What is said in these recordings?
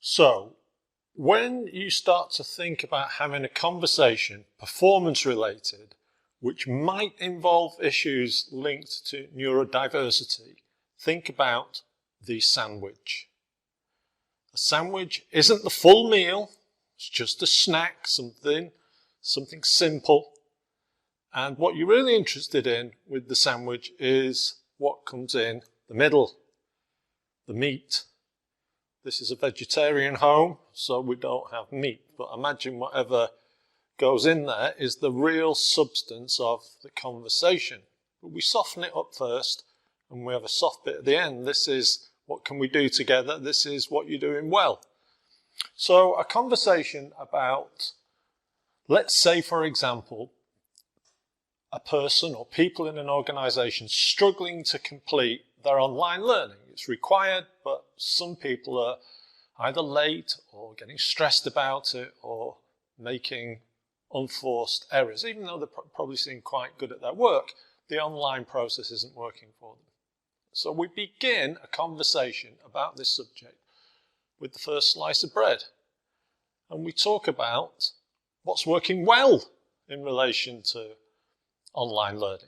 So, when you start to think about having a conversation, performance related, which might involve issues linked to neurodiversity, think about the sandwich. A sandwich isn't the full meal, it's just a snack, something simple. And what you're really interested in with the sandwich is what comes in the middle, the meat. This is a vegetarian home, so we don't have meat, but imagine whatever goes in there is the real substance of the conversation. But we soften it up first, and we have a soft bit at the end. This is what can we do together, this is what you're doing well. So a conversation about, let's say for example, a person or people in an organisation struggling to complete their online learning. It's required, but some people are either late or getting stressed about it or making unforced errors. Even though they're probably seem quite good at their work, the online process isn't working for them. So we begin a conversation about this subject with the first slice of bread. And we talk about what's working well in relation to online learning.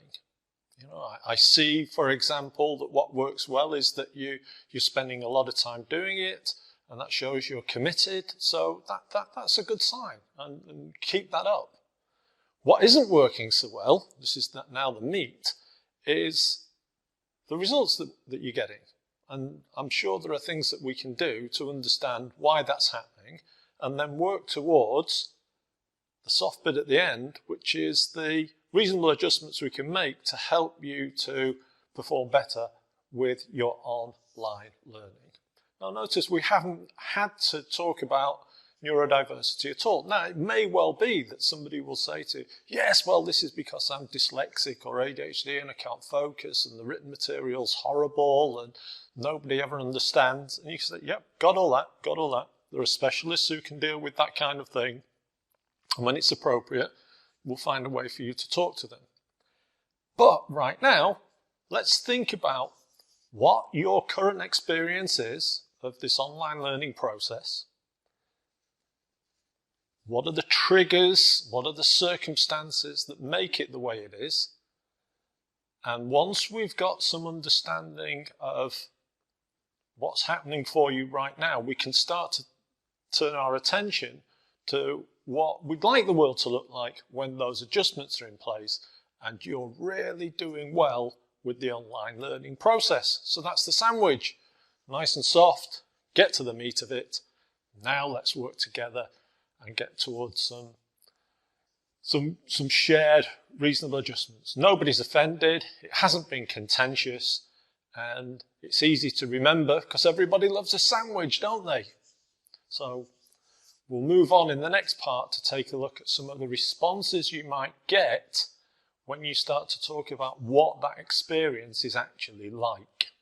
You know, I see, for example, that what works well is that you're spending a lot of time doing it, and that shows you're committed. So that's a good sign, and keep that up. What isn't working so well, this is now the meat, is the results that you're getting. And I'm sure there are things that we can do to understand why that's happening, and then work towards the soft bit at the end, which is the reasonable adjustments we can make to help you to perform better with your online learning. Now notice we haven't had to talk about neurodiversity at all. Now it may well be that somebody will say to you, yes, well this is because I'm dyslexic or ADHD and I can't focus and the written material's horrible and nobody ever understands. And you can say, yep, got all that. There are specialists who can deal with that kind of thing. And when it's appropriate, we'll find a way for you to talk to them. But right now, let's think about what your current experience is of this online learning process. What are the triggers? What are the circumstances that make it the way it is? And once we've got some understanding of what's happening for you right now, we can start to turn our attention to what we'd like the world to look like when those adjustments are in place and you're really doing well with the online learning process. So that's the sandwich. Nice and soft, get to the meat of it. Now let's work together and get towards some shared reasonable adjustments. Nobody's offended, it hasn't been contentious, and it's easy to remember because everybody loves a sandwich, don't they? So we'll move on in the next part to take a look at some of the responses you might get when you start to talk about what that experience is actually like.